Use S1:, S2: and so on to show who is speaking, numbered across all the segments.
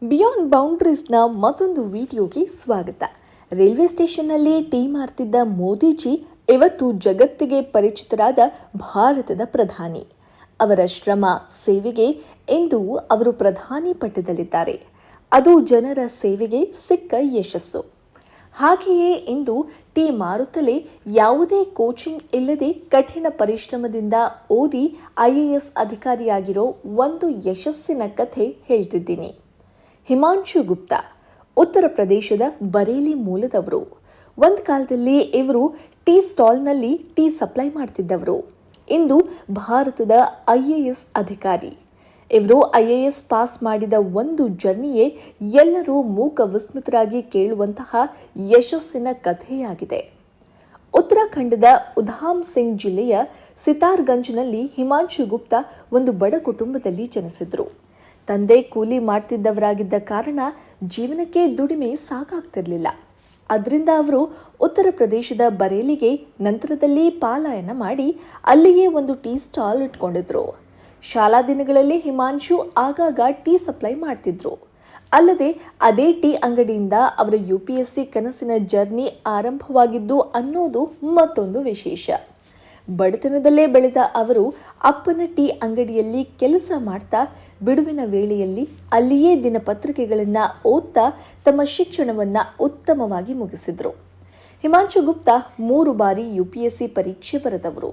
S1: Beyond ಬೌಂಡ್ರೀಸ್ನ ಮತ್ತೊಂದು ವಿಡಿಯೋಗೆ ಸ್ವಾಗತ. ರೈಲ್ವೆ ಸ್ಟೇಷನ್ನಲ್ಲಿ ಟೀ ಮಾರ್ತಿದ್ದ ಮೋದಿಜಿ ಇವತ್ತು ಜಗತ್ತಿಗೆ ಪರಿಚಿತರಾದ ಭಾರತದ ಪ್ರಧಾನಿ. ಅವರ ಶ್ರಮ ಸೇವೆಗೆ ಇಂದು ಅವರು ಪ್ರಧಾನಿ ಪಟ್ಟದಲ್ಲಿದ್ದಾರೆ. ಅದು ಜನರ ಸೇವೆಗೆ ಸಿಕ್ಕ ಯಶಸ್ಸು. ಹಾಗೆಯೇ ಇಂದು ಟೀ ಮಾರುತ್ತಲೇ ಯಾವುದೇ ಕೋಚಿಂಗ್ ಇಲ್ಲದೆ ಕಠಿಣ ಪರಿಶ್ರಮದಿಂದ ಓದಿ IAS ಅಧಿಕಾರಿಯಾಗಿರೋ ಒಂದು ಯಶಸ್ಸಿನ ಕಥೆ ಹೇಳ್ತಿದ್ದೀನಿ. ಹಿಮಾಂಶು ಗುಪ್ತಾ ಉತ್ತರ ಪ್ರದೇಶದ ಬರೇಲಿ ಮೂಲದವರು. ಒಂದು ಕಾಲದಲ್ಲಿ ಇವರು ಟೀ ಸ್ಟಾಲ್ನಲ್ಲಿ ಟೀ ಸಪ್ಲೈ ಮಾಡ್ತಿದ್ದವರು. ಇಂದು ಭಾರತದ IAS ಅಧಿಕಾರಿ. ಇವರು IAS ಪಾಸ್ ಮಾಡಿದ ಒಂದು ಜರ್ನಿಯೇ ಎಲ್ಲರೂ ಮೂಕ ವಿಸ್ಮಿತರಾಗಿ ಕೇಳುವಂತಹ ಯಶಸ್ಸಿನ ಕಥೆಯಾಗಿದೆ. ಉತ್ತರಾಖಂಡದ ಉಧಾಮ್ ಸಿಂಗ್ ಜಿಲ್ಲೆಯ ಸಿತಾರ್ಗಂಜ್ನಲ್ಲಿ ಹಿಮಾಂಶು ಗುಪ್ತಾ ಒಂದು ಬಡ ಕುಟುಂಬದಲ್ಲಿ ಜನಿಸಿದ್ರು. ತಂದೆ ಕೂಲಿ ಮಾಡ್ತಿದ್ದವರಾಗಿದ್ದ ಕಾರಣ ಜೀವನಕ್ಕೆ ದುಡಿಮೆ ಸಾಕಾಗ್ತಿರ್ಲಿಲ್ಲ. ಅದರಿಂದ ಅವರು ಉತ್ತರ ಪ್ರದೇಶದ ಬರೇಲಿಗೆ ನಂತರದಲ್ಲಿ ಪಲಾಯನ ಮಾಡಿ ಅಲ್ಲಿಯೇ ಒಂದು ಟೀ ಸ್ಟಾಲ್ ಇಟ್ಕೊಂಡಿದ್ರು. ಶಾಲಾ ದಿನಗಳಲ್ಲಿ ಹಿಮಾಂಶು ಆಗಾಗ ಟೀ ಸಪ್ಲೈ ಮಾಡ್ತಿದ್ರು. ಅಲ್ಲದೆ ಅದೇ ಟೀ ಅಂಗಡಿಯಿಂದ ಅವರ UPSC ಕನಸಿನ ಜರ್ನಿ ಆರಂಭವಾಗಿದ್ದು ಅನ್ನೋದು ಮತ್ತೊಂದು ವಿಶೇಷ. ಬಡತನದಲ್ಲೇ ಬೆಳೆದ ಅವರು ಅಪ್ಪನ ಟೀ ಅಂಗಡಿಯಲ್ಲಿ ಕೆಲಸ ಮಾಡ್ತಾ ಬಿಡುವಿನ ವೇಳೆಯಲ್ಲಿ ಅಲ್ಲಿಯೇ ದಿನಪತ್ರಿಕೆಗಳನ್ನು ಓದ್ತಾ ತಮ್ಮ ಶಿಕ್ಷಣವನ್ನು ಉತ್ತಮವಾಗಿ ಮುಗಿಸಿದ್ರು. ಹಿಮಾಂಶು ಗುಪ್ತಾ 3 ಬಾರಿ UPSC ಪರೀಕ್ಷೆ ಬರೆದವರು.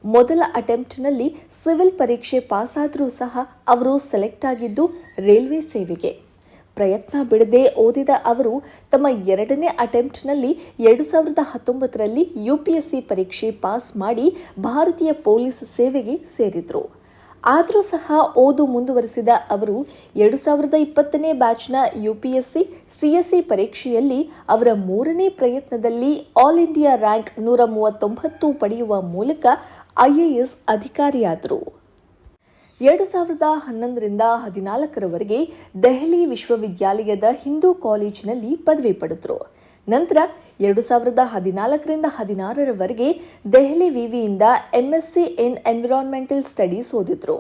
S1: ಮೊದಲ ಅಟೆಂಪ್ಟ್ನಲ್ಲಿ ಸಿವಿಲ್ ಪರೀಕ್ಷೆ ಪಾಸಾದರೂ ಸಹ ಅವರು ಸೆಲೆಕ್ಟ್ ಆಗಿದ್ದು ರೈಲ್ವೆ ಸೇವೆಗೆ. ಪ್ರಯತ್ನ ಬಿಡದೆ ಓದಿದ ಅವರು ತಮ್ಮ 2ನೇ ಅಟೆಂಪ್ಟ್ನಲ್ಲಿ 2019ರಲ್ಲಿ UPSC ಪರೀಕ್ಷೆ ಪಾಸ್ ಮಾಡಿ ಭಾರತೀಯ ಪೊಲೀಸ್ ಸೇವೆಗೆ ಸೇರಿದ್ರು. ಆದರೂ ಸಹ ಓದು ಮುಂದುವರಿಸಿದ ಅವರು 2020ನೇ ಬ್ಯಾಚ್ನ UPSC CSE ಪರೀಕ್ಷೆಯಲ್ಲಿ ಅವರ 3ನೇ ಪ್ರಯತ್ನದಲ್ಲಿ ಆಲ್ ಇಂಡಿಯಾ ರ್ಯಾಂಕ್ 139 ಪಡೆಯುವ ಮೂಲಕ IAS ಅಧಿಕಾರಿಯಾದರು. 2011ರಿಂದ 2014ರವರೆಗೆ ದೆಹಲಿ ವಿಶ್ವವಿದ್ಯಾಲಯದ ಹಿಂದೂ ಕಾಲೇಜಿನಲ್ಲಿ ಪದವಿ ಪಡೆದರು. ನಂತರ 2014ರಿಂದ 2016ರವರೆಗೆ ದೆಹಲಿ ವಿವಿಯಿಂದ MSc ಇನ್ ಎನ್ವಿರಾನ್ಮೆಂಟಲ್ ಸ್ಟಡೀಸ್ ಓದಿದ್ರು.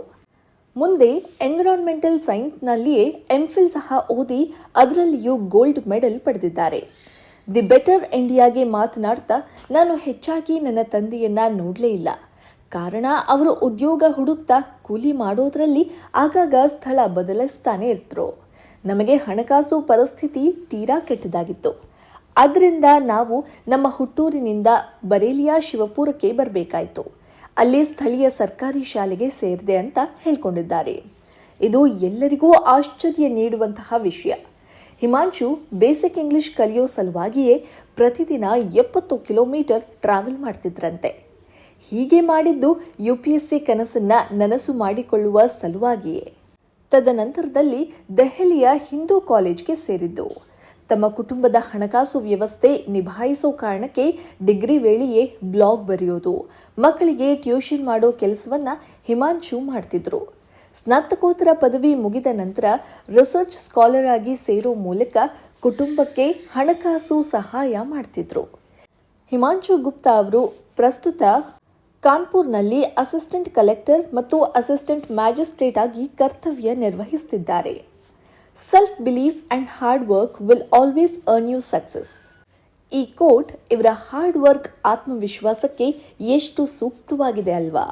S1: ಮುಂದೆ ಎನ್ವಿರಾನ್ಮೆಂಟಲ್ ಸೈನ್ಸ್ನಲ್ಲಿಯೇ MPhil ಸಹ ಓದಿ ಅದರಲ್ಲಿಯೂ ಗೋಲ್ಡ್ ಮೆಡಲ್ ಪಡೆದಿದ್ದಾರೆ. ದಿ ಬೆಟರ್ ಇಂಡಿಯಾಗೆ ಮಾತನಾಡ್ತಾ, ನಾನು ಹೆಚ್ಚಾಗಿ ನನ್ನ ತಂದೆಯನ್ನ ನೋಡಲೇ ಇಲ್ಲ. ಕಾರಣ ಅವರು ಉದ್ಯೋಗ ಹುಡುಕ್ತಾ ಕೂಲಿ ಮಾಡೋದ್ರಲ್ಲಿ ಆಗಾಗ ಸ್ಥಳ ಬದಲಿಸ್ತಾನೆ ಇರ್ತರು. ನಮಗೆ ಹಣಕಾಸು ಪರಿಸ್ಥಿತಿ ತೀರಾ ಕೆಟ್ಟದಾಗಿತ್ತು. ಆದ್ದರಿಂದ ನಾವು ನಮ್ಮ ಹುಟ್ಟೂರಿನಿಂದ ಬರೇಲಿಯ ಶಿವಪುರಕ್ಕೆ ಬರಬೇಕಾಯಿತು. ಅಲ್ಲಿ ಸ್ಥಳೀಯ ಸರ್ಕಾರಿ ಶಾಲೆಗೆ ಸೇರಿದೆ ಅಂತ ಹೇಳ್ಕೊಂಡಿದ್ದಾರೆ. ಇದು ಎಲ್ಲರಿಗೂ ಆಶ್ಚರ್ಯ ನೀಡುವಂತಹ ವಿಷಯ. ಹಿಮಾಂಶು ಬೇಸಿಕ್ ಇಂಗ್ಲಿಷ್ ಕಲಿಯೋ ಸಲುವಾಗಿಯೇ ಪ್ರತಿದಿನ 70 ಕಿಲೋಮೀಟರ್ ಟ್ರಾವೆಲ್ ಮಾಡ್ತಿದ್ರಂತೆ. ಹೀಗೆ ಮಾಡಿದ್ದು UPSC ಕನಸನ್ನ ನನಸು ಮಾಡಿಕೊಳ್ಳುವ ಸಲುವಾಗಿಯೇ. ತದನಂತರದಲ್ಲಿ ದೆಹಲಿಯ ಹಿಂದೂ ಕಾಲೇಜ್ಗೆ ಸೇರಿದ್ದು. ತಮ್ಮ ಕುಟುಂಬದ ಹಣಕಾಸು ವ್ಯವಸ್ಥೆ ನಿಭಾಯಿಸೋ ಕಾರಣಕ್ಕೆ ಡಿಗ್ರಿ ವೇಳೆಯೇ ಬ್ಲಾಗ್ ಬರೆಯೋದು, ಮಕ್ಕಳಿಗೆ ಟ್ಯೂಷನ್ ಮಾಡೋ ಕೆಲಸವನ್ನ ಹಿಮಾಂಶು ಮಾಡ್ತಿದ್ರು. ಸ್ನಾತಕೋತ್ತರ ಪದವಿ ಮುಗಿದ ನಂತರ ರಿಸರ್ಚ್ ಸ್ಕಾಲರ್ ಆಗಿ ಸೇರೋ ಮೂಲಕ ಕುಟುಂಬಕ್ಕೆ ಹಣಕಾಸು ಸಹಾಯ ಮಾಡ್ತಿದ್ರು. ಹಿಮಾಂಶು ಗುಪ್ತಾ ಅವರು ಪ್ರಸ್ತುತ ಕಾನ್ಪುರ್ನಲ್ಲಿ ಅಸಿಸ್ಟೆಂಟ್ ಕಲೆಕ್ಟರ್ ಮತ್ತು ಅಸಿಸ್ಟೆಂಟ್ ಮ್ಯಾಜಿಸ್ಟ್ರೇಟ್ ಆಗಿ ಕರ್ತವ್ಯ ನಿರ್ವಹಿಸುತ್ತಿದ್ದಾರೆ. Self belief and hard work will always earn you success. ಈ ಕೋಟ್ ಇವರ ಹಾರ್ಡ್ ವರ್ಕ್ ಆತ್ಮವಿಶ್ವಾಸಕ್ಕೆ ಎಷ್ಟು ಸೂಕ್ತವಾಗಿದೆ ಅಲ್ವಾ?